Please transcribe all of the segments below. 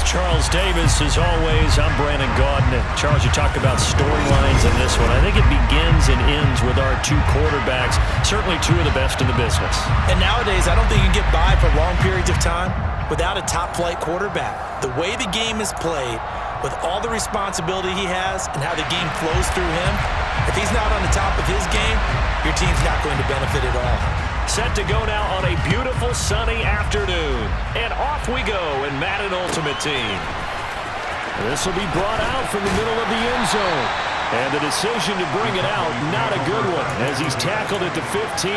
With Charles Davis, as always, I'm Brandon Gaudin. Charles, you talked about storylines in this one. I think it begins and ends with our two quarterbacks, certainly two of the best in the business. And nowadays, I don't think you can get by for long periods of time without a top-flight quarterback. The way the game is played, with all the responsibility he has and how the game flows through him, if he's not on the top of his game, your team's not going to benefit at all. Set to go now on a beautiful sunny afternoon. And off we go in Madden Ultimate Team. This will be brought out from the middle of the end zone. And the decision to bring it out, not a good one, as he's tackled at the 15.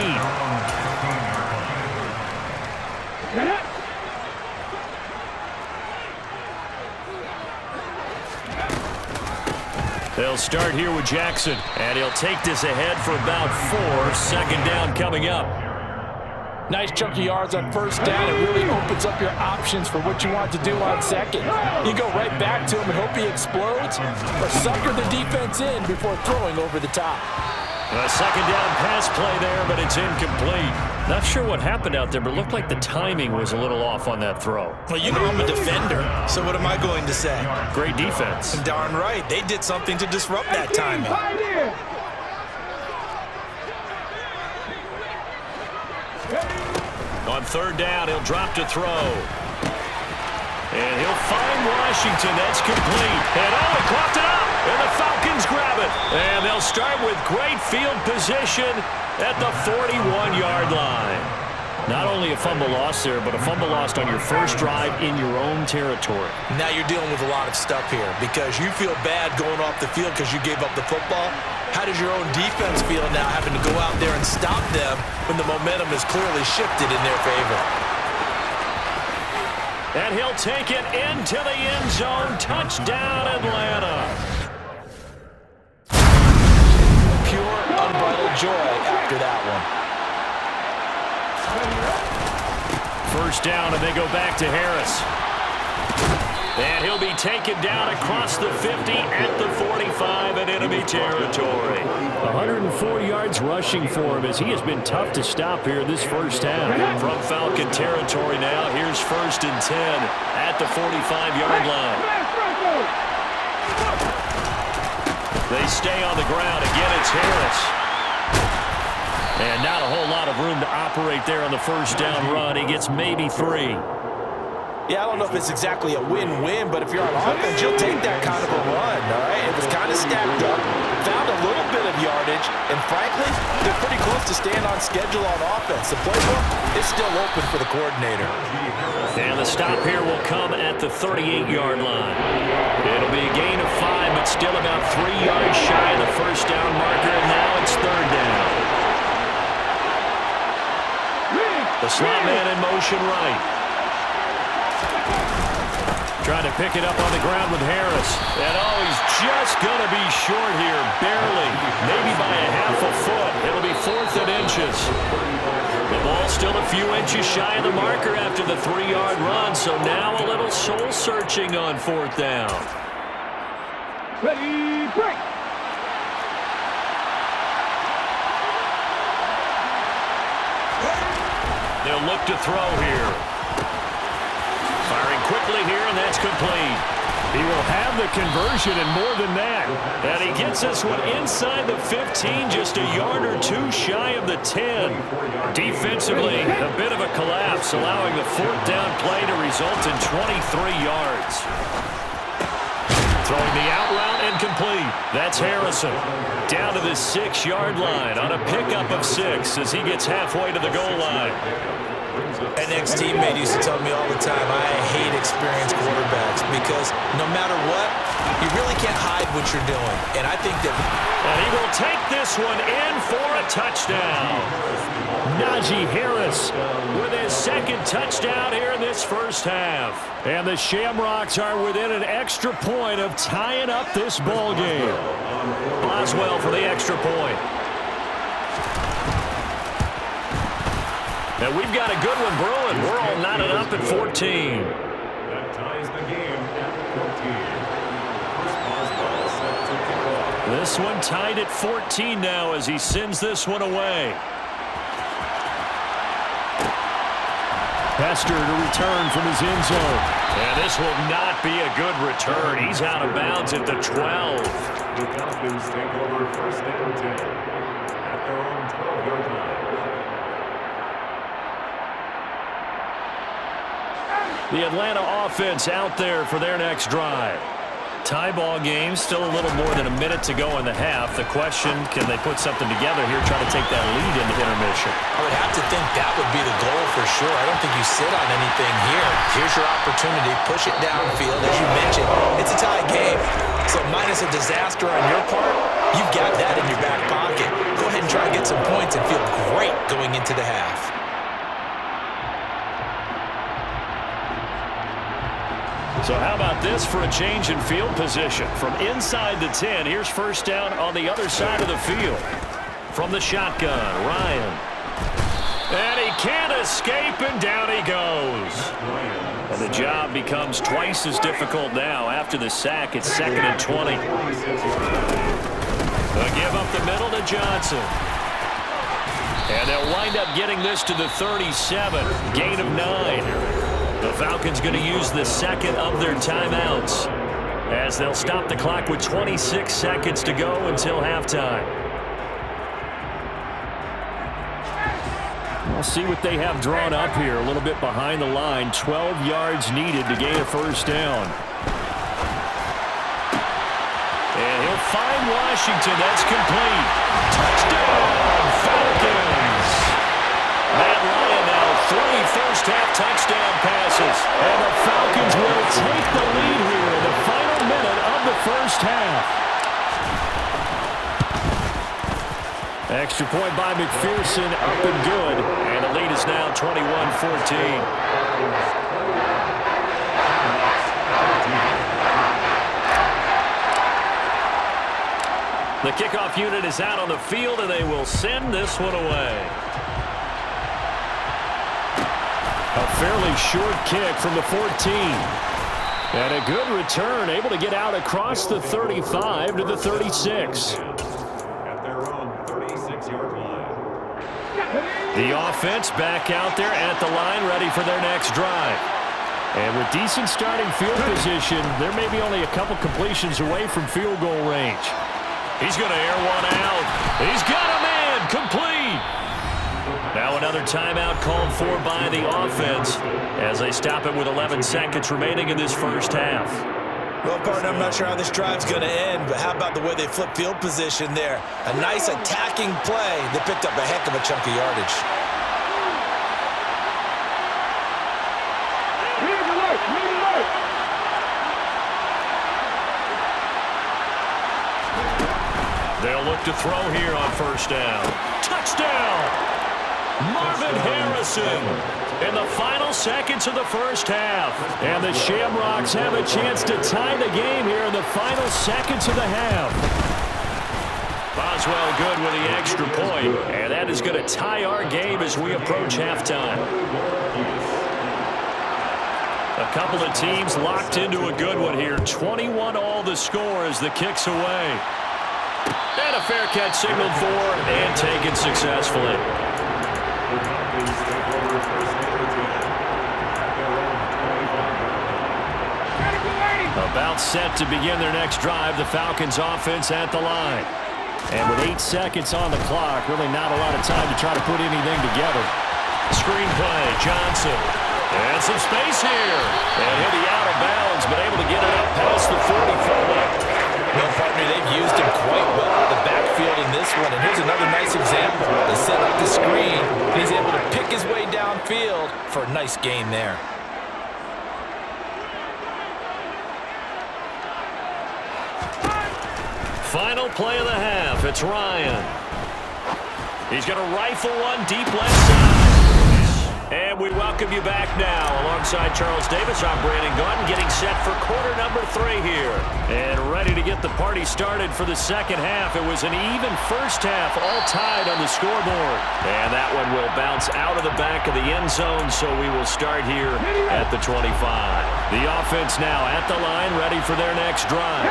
They'll start here with Jackson, and he'll take this ahead for about 4. Second down coming up. Nice chunk of yards on first down. It really opens up your options for what you want to do on second. You go right back to him and hope he explodes, or sucker the defense in before throwing over the top. A second down pass play there, but it's incomplete. Not sure what happened out there, but it looked like the timing was a little off on that throw. Well, you know I'm a defender, so what am I going to say? Great defense. Darn right. They did something to disrupt that timing. On third down, he'll drop to throw. And he'll find Washington. That's complete. And he caught it up. And the Falcons grab it. And they'll start with great field position at the 41-yard line. Not only a fumble loss there, but a fumble lost on your first drive in your own territory. Now you're dealing with a lot of stuff here because you feel bad going off the field because you gave up the football. How does your own defense feel now having to go out there and stop them when the momentum is clearly shifted in their favor? And he'll take it into the end zone. Touchdown, Atlanta. Pure, unbridled joy after that one. First down, and they go back to Harris. And he'll be taken down across the 50 at the 45 in enemy territory. 104 yards rushing for him as he has been tough to stop here this first half. From Falcon territory now, here's 1st and 10 at the 45-yard line. They stay on the ground. Again, it's Harris. And not a whole lot of room to operate there on the first down run. He gets maybe 3. Yeah, I don't know if it's exactly a win-win, but if you're on offense, you'll take that kind of a run, all right? It was kind of stacked up, found a little bit of yardage, and frankly, they're pretty close to staying on schedule on offense. The playbook is still open for the coordinator. And the stop here will come at the 38-yard line. It'll be a gain of 5, but still about 3 yards shy of the first down marker, and now it's third down. The slot man in motion right. Trying to pick it up on the ground with Harris. And he's just going to be short here, barely. Maybe by a half a foot. It'll be 4th and inches. The ball still a few inches shy of the marker after the 3-yard run, so now a little soul-searching on 4th down. Ready, break! They'll look to throw here. Firing quickly here, and that's complete. He will have the conversion and more than that. And he gets this one inside the 15, just a yard or 2 shy of the 10. Defensively, a bit of a collapse, allowing the 4th down play to result in 23 yards. Throwing the out route and complete. That's Harrison. Down to the 6-yard line on a pickup of 6 as he gets halfway to the goal line. An ex-teammate used to tell me all the time, I hate experienced quarterbacks because no matter what, you really can't hide what you're doing. And I think that... And he will take this one in for a touchdown. Najee Harris with his 2nd touchdown here in this first half. And the Shamrocks are within an extra point of tying up this ball game. Boswell for the extra point. And we've got a good one brewing. We're all knotted up at 14. That ties the game at 14. This one tied at 14 now as he sends this one away. Hester to return from his end zone. And this will not be a good return. He's out of bounds at the 12. The Falcons take over first and 10 at their own 12-yard line. The Atlanta offense out there for their next drive. Tie ball game, still a little more than a minute to go in the half. The question, can they put something together here, try to take that lead into intermission? I would have to think that would be the goal for sure. I don't think you sit on anything here. Here's your opportunity. Push it downfield. As you mentioned, it's a tie game. So minus a disaster on your part, you've got that in your back pocket. Go ahead and try to get some points and feel great going into the half. So how about this for a change in field position? From inside the 10, here's first down on the other side of the field. From the shotgun, Ryan. And he can't escape, and down he goes. And the job becomes twice as difficult now after the sack. It's 2nd and 20. They'll give up the middle to Johnson. And they'll wind up getting this to the 37. Gain of 9. The Falcons going to use the second of their timeouts as they'll stop the clock with 26 seconds to go until halftime. We'll see what they have drawn up here. A little bit behind the line. 12 yards needed to gain a first down. And he'll find Washington. That's complete. Touchdown, Falcons. Matt Ryan now 3 first-half touchdown passes. And the Falcons will take the lead here in the final minute of the first half. Extra point by McPherson, up and good. And the lead is now 21-14. The kickoff unit is out on the field, and they will send this one away. A fairly short kick from the 14. And a good return, able to get out across the 35 to the 36. At their own 36-yard line. The offense back out there at the line, ready for their next drive. And with decent starting field position, there may be only a couple completions away from field goal range. He's going to air one out. He's got him in, complete. Now another timeout called for by the offense as they stop it with 11 seconds remaining in this first half. Well, partner, I'm not sure how this drive's going to end, but how about the way they flip field position there? A nice attacking play that picked up a heck of a chunk of yardage. They'll look to throw here on first down. Touchdown! Marvin Harrison in the final seconds of the first half. And the Shamrocks have a chance to tie the game here in the final seconds of the half. Boswell good with the extra point, and that is going to tie our game as we approach halftime. A couple of teams locked into a good one here. 21 all the score as the kick's away. And a fair catch signaled for and taken successfully. About set to begin their next drive, the Falcons offense at the line. And with 8 seconds on the clock, really not a lot of time to try to put anything together. Screenplay, Johnson. And some space here. And he'll be out of bounds, but able to get it up past the 45. No, partner, they've used him quite well in the backfield in this one. And here's another nice example. They set up the screen, and he's able to pick his way downfield for a nice gain there. Final play of the half. It's Ryan. He's going to rifle one deep left side. And we welcome you back now. Alongside Charles Davis, I'm Brandon Gaudin, getting set for quarter number 3 here. And ready to get the party started for the second half. It was an even first half, all tied on the scoreboard. And that one will bounce out of the back of the end zone, so we will start here at the 25. The offense now at the line, ready for their next drive.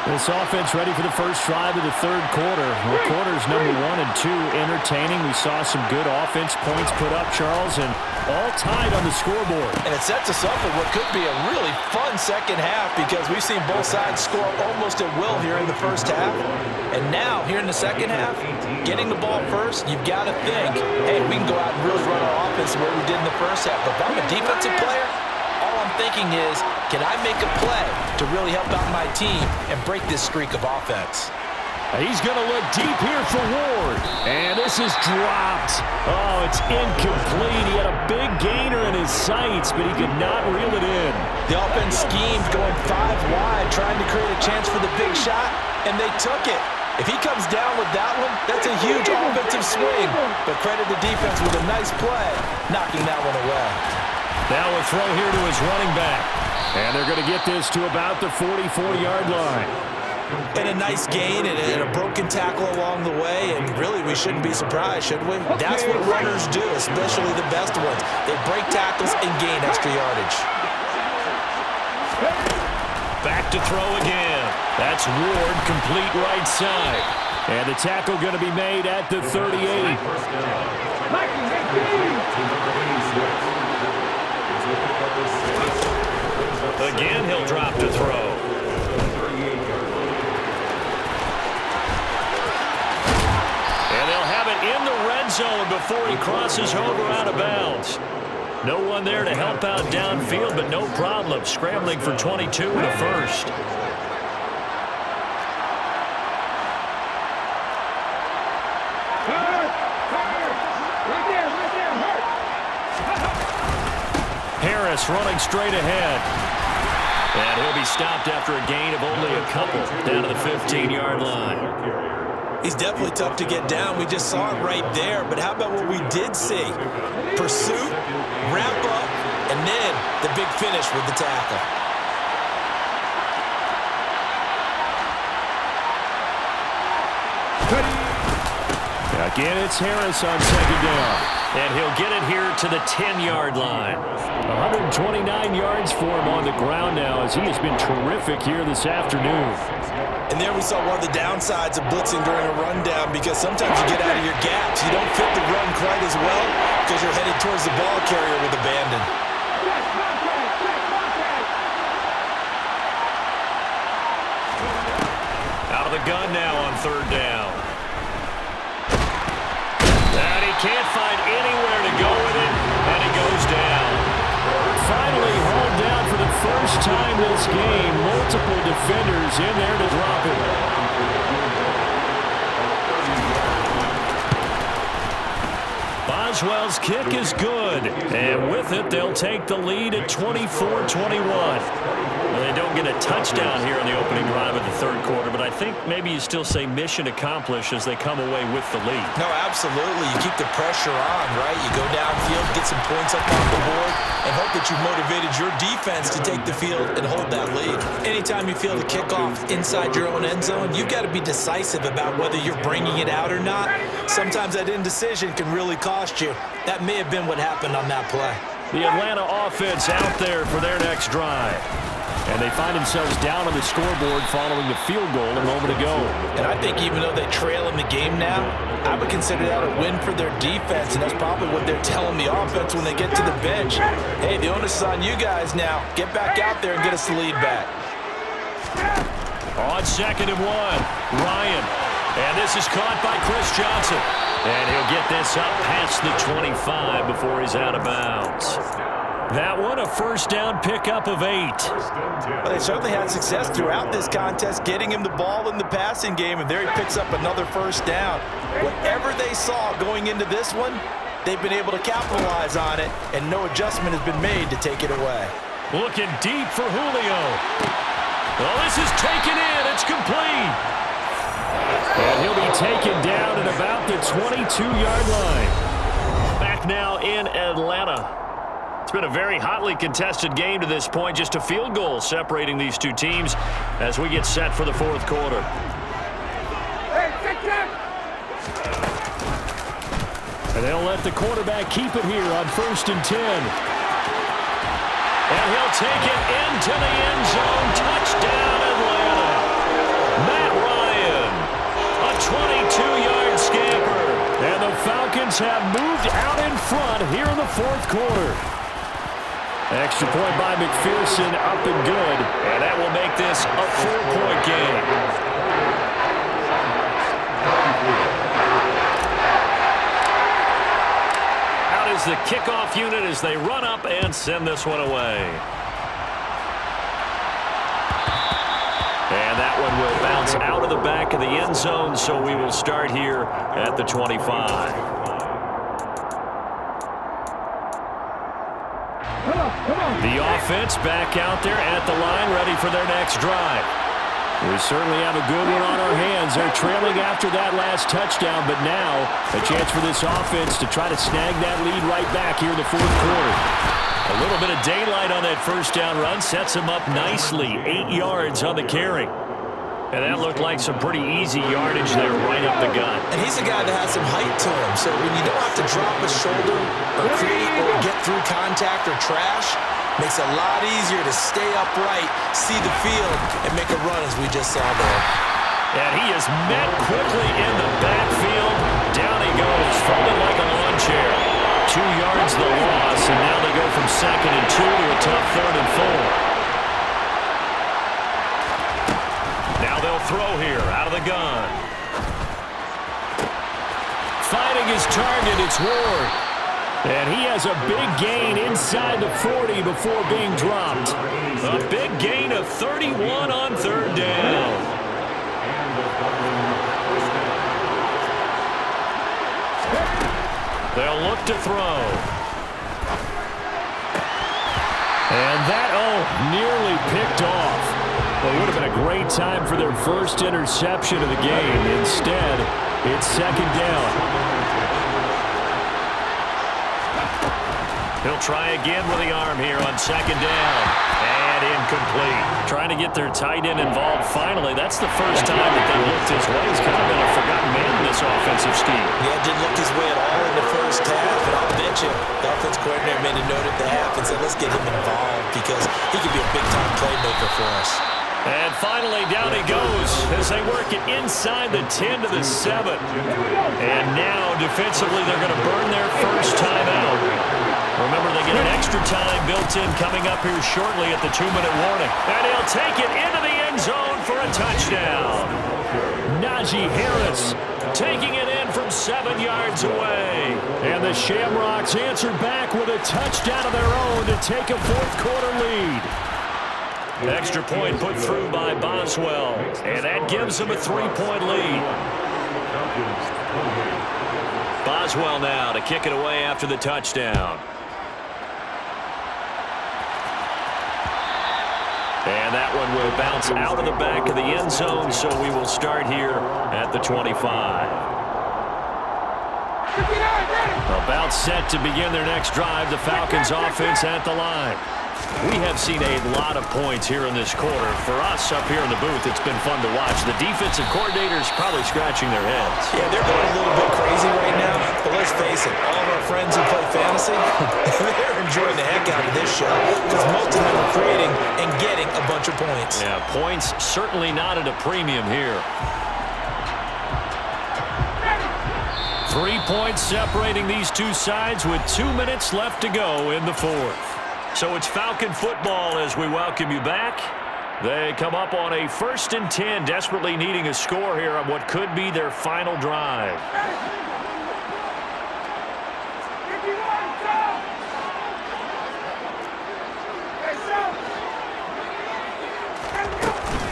This offense ready for the first drive of the third quarter. Well, quarters number 1 and 2 entertaining. We saw some good offense points put up, Charles, and all tied on the scoreboard. And it sets us up for what could be a really fun second half because we've seen both sides score almost at will here in the first half. And now, here in the second half, getting the ball first, you've got to think, hey, we can go out and really run our offense the way we did in the first half. But if I'm a defensive player, all I'm thinking is, can I make a play to really help out my team and break this streak of offense? He's going to look deep here for Ward. And this is dropped. Oh, it's incomplete. He had a big gainer in his sights, but he could not reel it in. The offense schemed going 5 wide, trying to create a chance for the big shot, and they took it. If he comes down with that one, that's a huge offensive swing. But credit the defense with a nice play, knocking that one away. Now a throw here to his running back. And they're going to get this to about the 44-yard line. And a nice gain and a broken tackle along the way, and really we shouldn't be surprised, should we? That's what runners do, especially the best ones. They break tackles and gain extra yardage. Back to throw again. That's Ward, complete right side. And the tackle going to be made at the 38. Again, he'll drop to throw. And they'll have it in the red zone before he crosses over out of bounds. No one there to help out downfield, but no problem. Scrambling for 22 in the first. Harris running straight ahead. And he'll be stopped after a gain of only a couple down to the 15-yard line. He's definitely tough to get down. We just saw it right there. But how about what we did see? Pursuit, wrap up, and then the big finish with the tackle. Again, it's Harris on second down. And he'll get it here to the 10-yard line. 129 yards for him on the ground now as he has been terrific here this afternoon. And there we saw one of the downsides of blitzing during a rundown because sometimes you get out of your gaps. You don't fit the run quite as well because you're headed towards the ball carrier with abandon. Out of the gun now on third down. And he can't find anywhere to go with it, and he goes down. Finally hauled down for the first time this game. Multiple defenders in there to drop it. Boswell's kick is good, and with it, they'll take the lead at 24-21. Well, they don't get a touchdown here in the opening drive of the third quarter, but I think maybe you still say mission accomplished as they come away with the lead. No, absolutely. You keep the pressure on, right? You go downfield, get some points up off the board, and hope that you've motivated your defense to take the field and hold that lead. Anytime you feel the kickoff inside your own end zone, you've got to be decisive about whether you're bringing it out or not. Sometimes that indecision can really cost you. That may have been what happened on that play. The Atlanta offense out there for their next drive. And they find themselves down on the scoreboard following the field goal a moment ago. And I think even though they trail in the game now, I would consider that a win for their defense, and that's probably what they're telling the offense when they get to the bench. Hey, the onus is on you guys now. Get back out there and get us the lead back. On 2nd and 1, Ryan. And this is caught by Chris Johnson. And he'll get this up past the 25 before he's out of bounds. That one, a first down pickup of 8. Well, they certainly had success throughout this contest, getting him the ball in the passing game, and there he picks up another first down. Whatever they saw going into this one, they've been able to capitalize on it, and no adjustment has been made to take it away. Looking deep for Julio. Well, this is taken in. It's complete. And he'll be taken down at about the 22-yard line. Back now in Atlanta. It's been a very hotly contested game to this point. Just a field goal separating these two teams as we get set for the fourth quarter. And they'll let the quarterback keep it here on 1st and 10. And he'll take it into the end zone. Touchdown, Atlanta. Falcons have moved out in front here in the fourth quarter. Extra point by McPherson, up and good. And that will make this a 4-point game. Out is the kickoff unit as they run up and send this one away. And that one will bounce out of the back of the end zone, so we will start here at the 25. The offense back out there at the line, ready for their next drive. We certainly have a good one on our hands. They're trailing after that last touchdown, but now a chance for this offense to try to snag that lead right back here in the fourth quarter. A little bit of daylight on that first down run sets him up nicely. 8 yards on the carry. And that looked like some pretty easy yardage there right up the gut. And he's a guy that has some height to him, so when you don't have to drop a shoulder or create or get through contact or trash, makes it a lot easier to stay upright, see the field, and make a run as we just saw there. And he is met quickly in the backfield. Down he goes, folded like a lawn chair. 2 yards the loss, and now they go from 2nd and 2 to a tough 3rd and 4. Now they'll throw here out of the gun. Fighting his target, it's Ward. And he has a big gain inside the 40 before being dropped. A big gain of 31 on 3rd down. They'll look to throw. And that, nearly picked off. Well, it would have been a great time for their first interception of the game. Instead, it's 2nd down. He'll try again with the arm here on 2nd down. And incomplete. Trying to get their tight end involved finally. That's the first time that they looked his way. He's kind of been a forgotten man in this offensive scheme. Yeah, didn't look his way at all in the first half. And I'll bet you the offense coordinator made a note at the half and said, let's get him involved because he could be a big-time playmaker for us. And finally, down he goes as they work it inside the 10 to the 7. And now, defensively, they're going to burn their first timeout. Remember, they get an extra time built in coming up here shortly at the 2-minute warning. And he'll take it into the end zone for a touchdown. Najee Harris taking it in from 7 yards away. And the Shamrocks answer back with a touchdown of their own to take a fourth-quarter lead. Extra point put through by Boswell, and that gives them a 3-point lead. Boswell now to kick it away after the touchdown. And that one will bounce out of the back of the end zone, so we will start here at the 25. About set to begin their next drive, the Falcons offense at the line. We have seen a lot of points here in this quarter. For us up here in the booth, it's been fun to watch. The defensive coordinators probably scratching their heads. Yeah, they're going a little bit crazy right now, but let's face it, all of our friends who play fantasy, they're enjoying the heck out of this show because most of them are creating and getting a bunch of points. Yeah, points certainly not at a premium here. 3 points separating these two sides with 2 minutes left to go in the fourth. So it's Falcon football as we welcome you back. They come up on a 1st and 10, desperately needing a score here on what could be their final drive.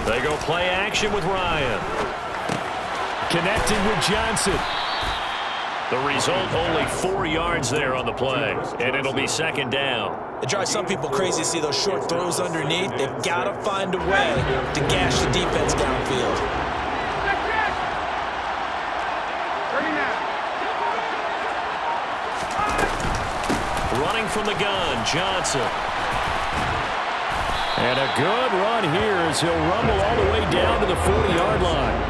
They go play action with Ryan. Connecting with Johnson. The result, only 4 yards there on the play, and it'll be 2nd down. It drives some people crazy to see those short throws underneath. They've got to find a way to gash the defense downfield. Running from the gun, Johnson. And a good run here as he'll rumble all the way down to the 40-yard line.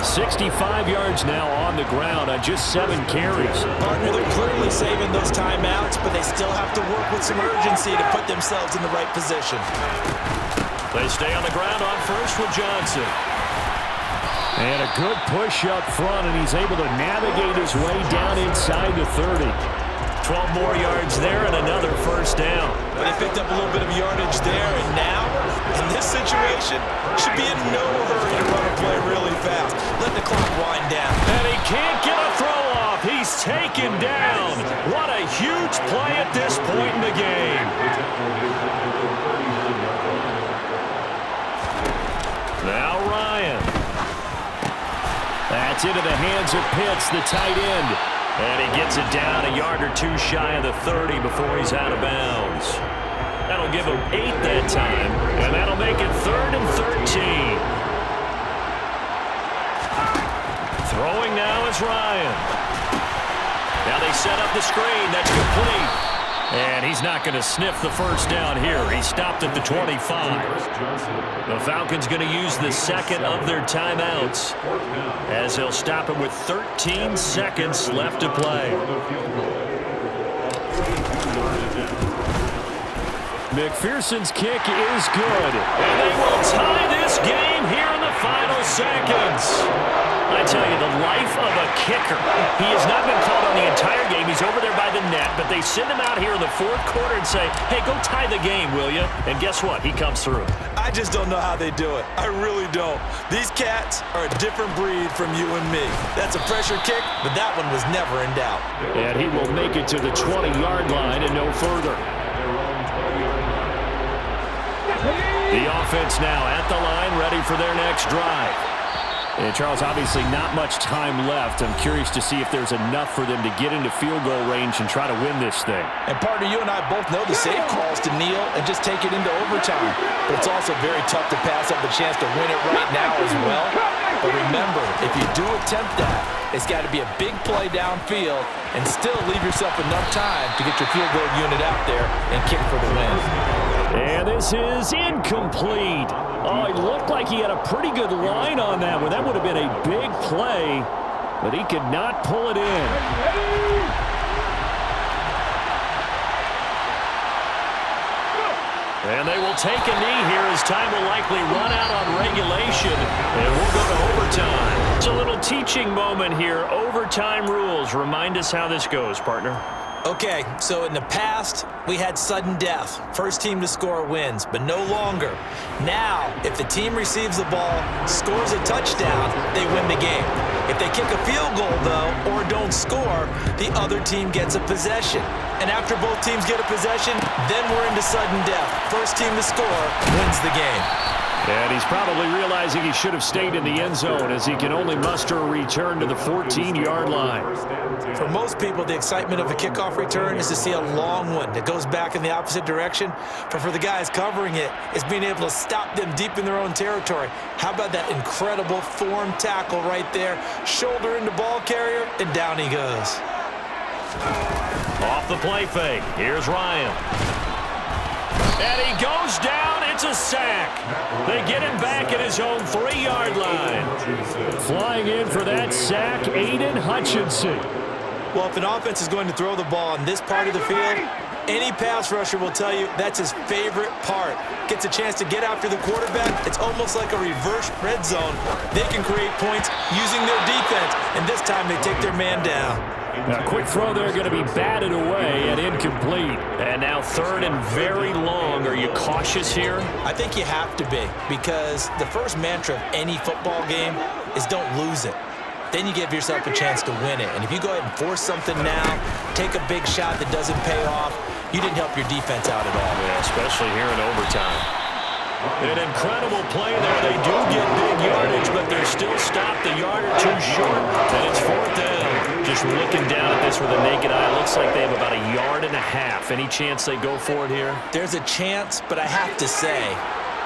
65 yards now on the ground on just 7 carries. Partner, they're clearly saving those timeouts, but they still have to work with some urgency to put themselves in the right position. They stay on the ground on first with Johnson. And a good push up front, and he's able to navigate his way down inside the 30. 12 more yards there and another first down. They picked up a little bit of yardage there, and now, in this situation, should be in no hurry to run a play really fast. Let the clock wind down. And he can't get a throw off. He's taken down. What a huge play at this point in the game. Now Ryan. That's into the hands of Pitts, the tight end. And he gets it down a yard or two shy of the 30 before he's out of bounds. That'll give him 8 that time, and that'll make it 3rd and 13. Throwing now is Ryan. Now they set up the screen. That's complete. And he's not going to sniff the first down here. He stopped at the 25. The Falcons going to use the second of their timeouts as they'll stop him with 13 seconds left to play. McPherson's kick is good. And they will tie this game here in the final seconds. I tell you, the life of a kicker. He has not been called on the entire game. He's over there by the net, but they send him out here in the 4th quarter and say, hey, go tie the game, will you? And guess what? He comes through. I just don't know how they do it. I really don't. These cats are a different breed from you and me. That's a pressure kick, but that one was never in doubt. And he will make it to the 20-yard line and no further. The offense now at the line, ready for their next drive. And Charles, obviously not much time left. I'm curious to see if there's enough for them to get into field goal range and try to win this thing. And partner, you and I both know the safe calls to kneel and just take it into overtime. But it's also very tough to pass up the chance to win it right now as well. But remember, if you do attempt that, it's got to be a big play downfield and still leave yourself enough time to get your field goal unit out there and kick for the win. And this is incomplete. Oh, it looked like he had a pretty good line on that one. That would have been a big play, but he could not pull it in. And they will take a knee here as time will likely run out on regulation. And we'll go to overtime. It's a little teaching moment here. Overtime rules. Remind us how this goes, partner. Okay, so in the past, we had sudden death. First team to score wins, but no longer. Now, if the team receives the ball, scores a touchdown, they win the game. If they kick a field goal, though, or don't score, the other team gets a possession. And after both teams get a possession, then we're into sudden death. First team to score wins the game. And he's probably realizing he should have stayed in the end zone as he can only muster a return to the 14-yard line. For most people, the excitement of a kickoff return is to see a long one that goes back in the opposite direction. But for the guys covering it, it's being able to stop them deep in their own territory. How about that incredible form tackle right there? Shoulder into ball carrier, and down he goes. Off the play fake. Here's Ryan. And he goes down. It's a sack. They get him back at his own 3-yard line. Flying in for that sack, Aiden Hutchinson. Well, if an offense is going to throw the ball on this part of the field, any pass rusher will tell you that's his favorite part. Gets a chance to get after the quarterback. It's almost like a reverse red zone. They can create points using their defense, and this time they take their man down. A quick throw there going to be batted away and incomplete. And now 3rd and very long. Are you cautious here? I think you have to be, because the first mantra of any football game is don't lose it. Then you give yourself a chance to win it. And if you go ahead and force something now, take a big shot that doesn't pay off, you didn't help your defense out at all. Yeah, especially here in overtime. An incredible play there. They do get big yardage, but they're still stopped a yard or two short, and it's 4th down. Just looking down at this with a naked eye, it looks like they have about a yard and a half. Any chance they go for it here? There's a chance, but I have to say,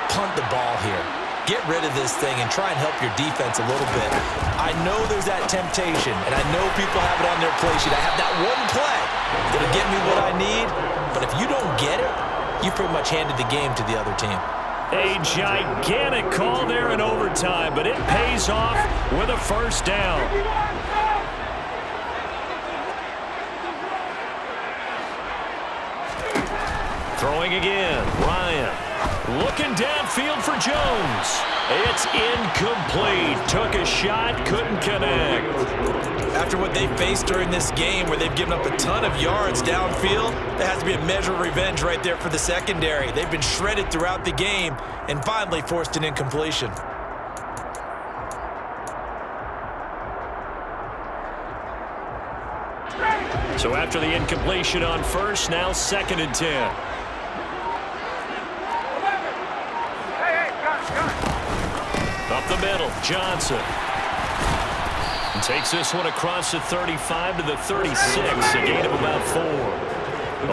punt the ball here. Get rid of this thing and try and help your defense a little bit. I know there's that temptation, and I know people have it on their play sheet. I have that one play that'll get me what I need, but if you don't get it, you pretty much handed the game to the other team. A gigantic call there in overtime, but it pays off with a first down. Throwing again, Ryan. Looking downfield for Jones. It's incomplete. Took a shot, couldn't connect. After what they faced during this game where they've given up a ton of yards downfield, there has to be a measure of revenge right there for the secondary. They've been shredded throughout the game and finally forced an incompletion. So after the incompletion on first, now 2nd and 10. Up the middle, Johnson. And takes this one across the 35 to the 36, a gain of about 4.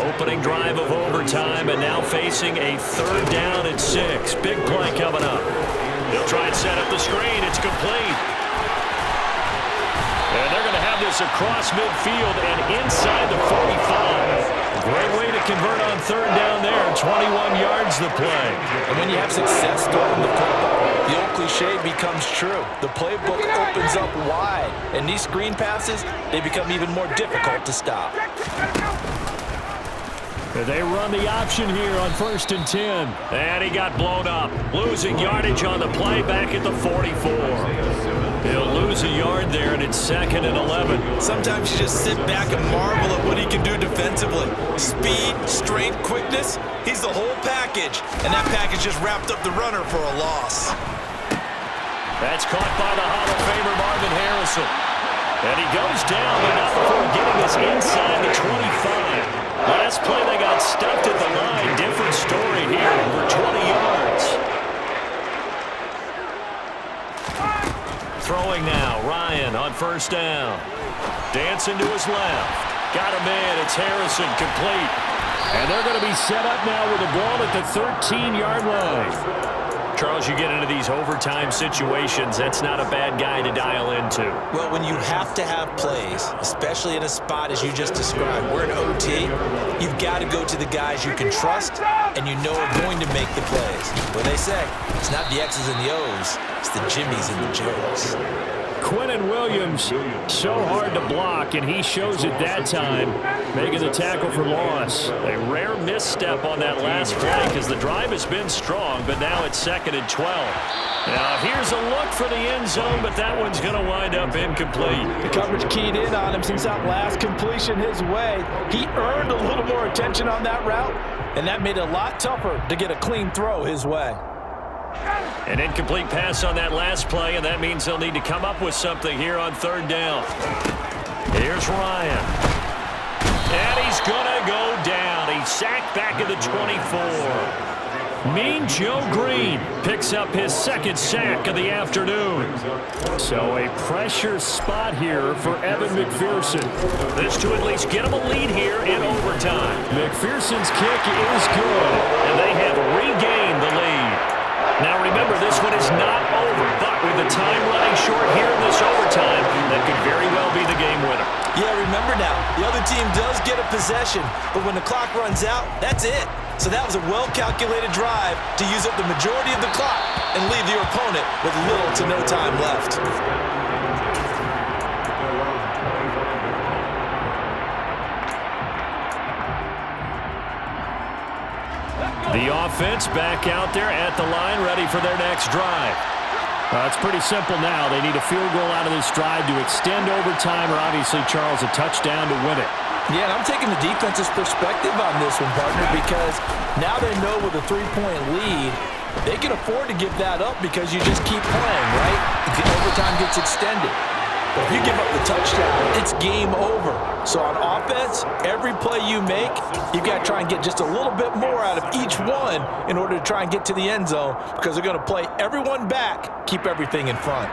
Opening drive of overtime, and now facing a 3rd down and 6. Big play coming up. He'll try and set up the screen. It's complete. And they're going to have this across midfield and inside the 45. Great way to convert on 3rd down there. 21 yards the play. And when you have success throwing the football, the old cliche becomes true. The playbook opens up wide, and these screen passes, they become even more difficult to stop. They run the option here on 1st and 10. And he got blown up. Losing yardage on the play back at the 44. He'll lose a yard there, and it's 2nd and 11. Sometimes you just sit back and marvel at what he can do defensively. Speed, strength, quickness, he's the whole package. And that package just wrapped up the runner for a loss. That's caught by the Hall of Famer Marvin Harrison. And he goes down, but not before getting us inside the 25. Last play they got stuffed at the line. Different story here for 20 yards. Throwing now, Ryan on 1st down. Dancing to his left. Got a man, it's Harrison, complete. And they're going to be set up now with the ball at the 13-yard line. Charles, you get into these overtime situations, that's not a bad guy to dial into. Well, when you have to have plays, especially in a spot as you just described, we're in OT, you've got to go to the guys you can trust and you know are going to make the plays. What they say, it's not the X's and the O's, it's the Jimmys and the Joes. Quinnen Williams, so hard to block, and he shows it that time, making the tackle for loss. A rare misstep on that last play because the drive has been strong, but now it's 2nd and 12. Now here's a look for the end zone, but that one's going to wind up incomplete. The coverage keyed in on him since that last completion his way. He earned a little more attention on that route, and that made it a lot tougher to get a clean throw his way. An incomplete pass on that last play, and that means they'll need to come up with something here on 3rd down. Here's Ryan. And he's going to go down. He's sacked back at the 24. Mean Joe Green picks up his 2nd sack of the afternoon. So a pressure spot here for Evan McPherson. This to at least get him a lead here in overtime. McPherson's kick is good, and they have regained the lead. Now remember, this one is not over, but with the time running short here in this overtime, that could very well be the game winner. Yeah, remember now, the other team does get a possession, but when the clock runs out, that's it. So that was a well-calculated drive to use up the majority of the clock and leave your opponent with little to no time left. The offense back out there at the line, ready for their next drive. It's pretty simple now. They need a field goal out of this drive to extend overtime, or obviously, Charles, a touchdown to win it. Yeah, and I'm taking the defense's perspective on this one, partner, because now they know with a 3-point lead, they can afford to give that up because you just keep playing, right? The overtime gets extended. But if you give up the touchdown, it's game over. So on offense, every play you make, you've got to try and get just a little bit more out of each one in order to try and get to the end zone, because they're going to play everyone back, keep everything in front.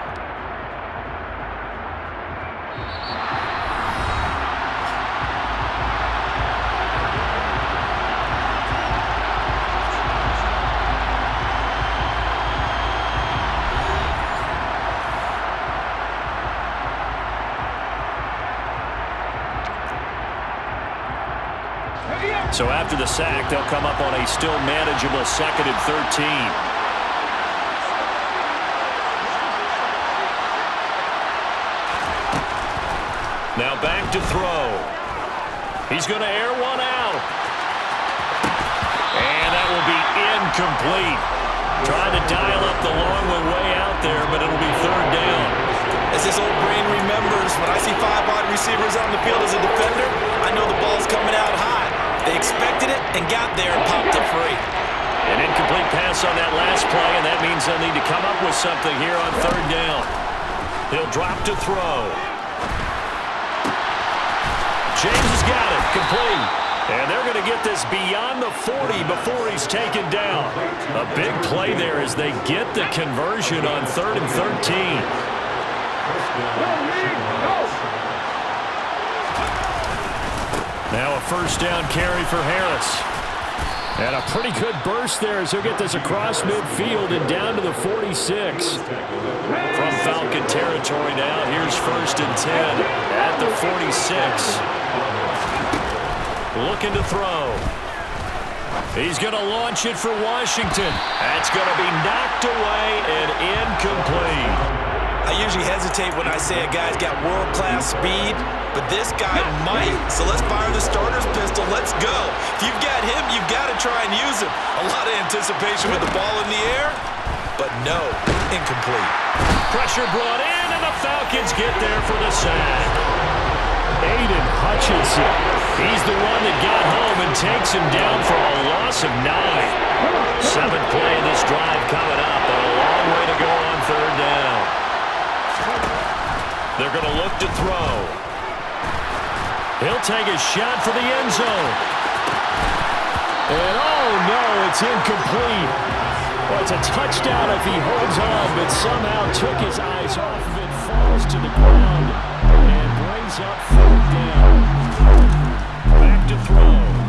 So after the sack, they'll come up on a still manageable 2nd and 13. Now back to throw. He's going to air one out. And that will be incomplete. Trying to dial up the long way out there, but it'll be third down. As this old brain remembers, when I see 5 wide receivers on the field as a defender, I know the ball's coming out high. They expected it and got there and popped it free. An incomplete pass on that last play, and that means they'll need to come up with something here on third down. He'll drop to throw. James has got it. Complete. And they're going to get this beyond the 40 before he's taken down. A big play there as they get the conversion on 3rd and 13. Now a first down carry for Harris. And a pretty good burst there as he'll get this across midfield and down to the 46. From Falcon territory now, here's 1st and 10 at the 46. Looking to throw. He's going to launch it for Washington. That's going to be knocked away and incomplete. I usually hesitate when I say a guy's got world-class speed, but this guy might. So let's fire the starter's pistol. Let's go. If you've got him, you've got to try and use him. A lot of anticipation with the ball in the air, but no, incomplete. Pressure brought in, and the Falcons get there for the sack. Aiden Hutchinson. He's the one that got home and takes him down for a loss of 9. 7th play in this drive coming up, and a long way to go on third down. They're going to look to throw. He'll take a shot for the end zone. And oh no, it's incomplete. Well, it's a touchdown if he holds on, but somehow took his eyes off of it, falls to the ground, and brings up 4th down. Back to throw.